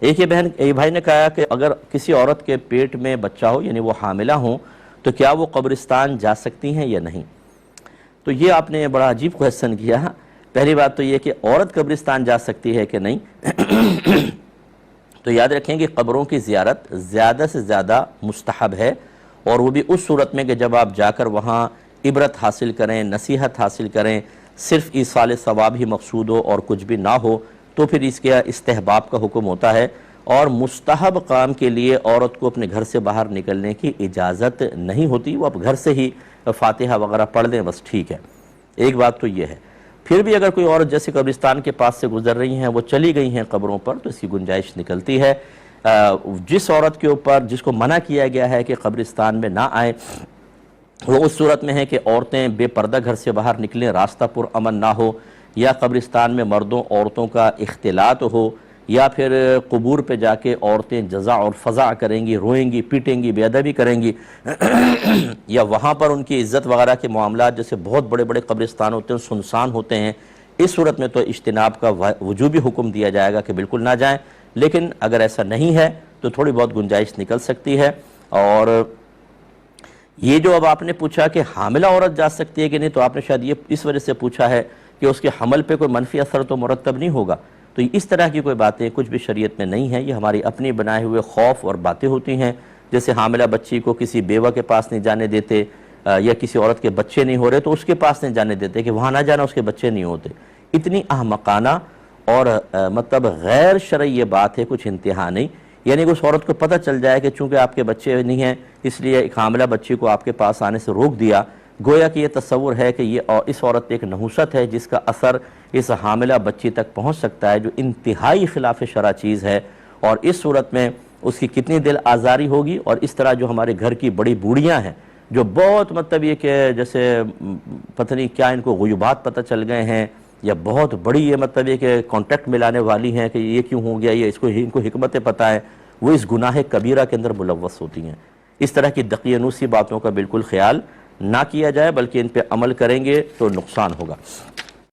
ایک یہ بھائی نے کہا کہ اگر کسی عورت کے پیٹ میں بچہ ہو یعنی وہ حاملہ ہوں تو کیا وہ قبرستان جا سکتی ہیں یا نہیں؟ تو یہ آپ نے بڑا عجیب کویسچن کیا۔ پہلی بات تو یہ کہ عورت قبرستان جا سکتی ہے کہ نہیں، تو یاد رکھیں کہ قبروں کی زیارت زیادہ سے زیادہ مستحب ہے، اور وہ بھی اس صورت میں کہ جب آپ جا کر وہاں عبرت حاصل کریں، نصیحت حاصل کریں، صرف ایصال ثواب ہی مقصود ہو اور کچھ بھی نہ ہو، تو پھر اس کے استحباب کا حکم ہوتا ہے، اور مستحب کام کے لیے عورت کو اپنے گھر سے باہر نکلنے کی اجازت نہیں ہوتی، وہ اب گھر سے ہی فاتحہ وغیرہ پڑھ دیں بس ٹھیک ہے۔ ایک بات تو یہ ہے۔ پھر بھی اگر کوئی عورت جیسے قبرستان کے پاس سے گزر رہی ہیں، وہ چلی گئی ہیں قبروں پر، تو اس کی گنجائش نکلتی ہے۔ جس عورت کے اوپر جس کو منع کیا گیا ہے کہ قبرستان میں نہ آئیں، وہ اس صورت میں ہے کہ عورتیں بے پردہ گھر سے باہر نکلیں، راستہ پر امن نہ ہو، یا قبرستان میں مردوں عورتوں کا اختلاط ہو، یا پھر قبور پہ جا کے عورتیں جزع اور فضع کریں گی، روئیں گی، پیٹیں گی، بے ادبی کریں گی، یا وہاں پر ان کی عزت وغیرہ کے معاملات جیسے بہت بڑے بڑے قبرستان ہوتے ہیں سنسان ہوتے ہیں، اس صورت میں تو اجتناب کا وجوبی حکم دیا جائے گا کہ بالکل نہ جائیں۔ لیکن اگر ایسا نہیں ہے تو تھوڑی بہت گنجائش نکل سکتی ہے۔ اور یہ جو اب آپ نے پوچھا کہ حاملہ عورت جا سکتی ہے کہ نہیں، تو آپ نے شاید یہ اس وجہ سے پوچھا ہے کہ اس کے حمل پہ کوئی منفی اثر تو مرتب نہیں ہوگا، تو اس طرح کی کوئی باتیں کچھ بھی شریعت میں نہیں ہیں، یہ ہماری اپنی بنائے ہوئے خوف اور باتیں ہوتی ہیں۔ جیسے حاملہ بچی کو کسی بیوہ کے پاس نہیں جانے دیتے، یا کسی عورت کے بچے نہیں ہو رہے تو اس کے پاس نہیں جانے دیتے کہ وہاں نہ جانا، اس کے بچے نہیں ہوتے۔ اتنی احمقانہ اور مطلب غیر شرعی یہ بات ہے، کچھ انتہا نہیں۔ یعنی کہ اس عورت کو پتہ چل جائے کہ چونکہ آپ کے بچے نہیں ہیں اس لیے ایک حاملہ بچی کو آپ کے پاس آنے سے روک دیا، گویا کہ یہ تصور ہے کہ یہ اس عورت ایک نحوست ہے جس کا اثر اس حاملہ بچی تک پہنچ سکتا ہے، جو انتہائی خلاف شرع چیز ہے، اور اس صورت میں اس کی کتنی دل آزاری ہوگی۔ اور اس طرح جو ہمارے گھر کی بڑی بوڑھیاں ہیں جو بہت مطلب یہ کہ جیسے پتہ نہیں کیا ان کو غیوبات پتہ چل گئے ہیں، یا بہت بڑی یہ مطلب یہ کہ کانٹیکٹ ملانے والی ہیں کہ یہ کیوں ہو گیا، یہ ان کو حکمتیں پتہ ہے، وہ اس گناہ کبیرہ کے اندر ملوث ہوتی ہیں۔ اس طرح کی دقیانوسی باتوں کا بالکل خیال نہ کیا جائے، بلکہ ان پہ عمل کریں گے تو نقصان ہوگا۔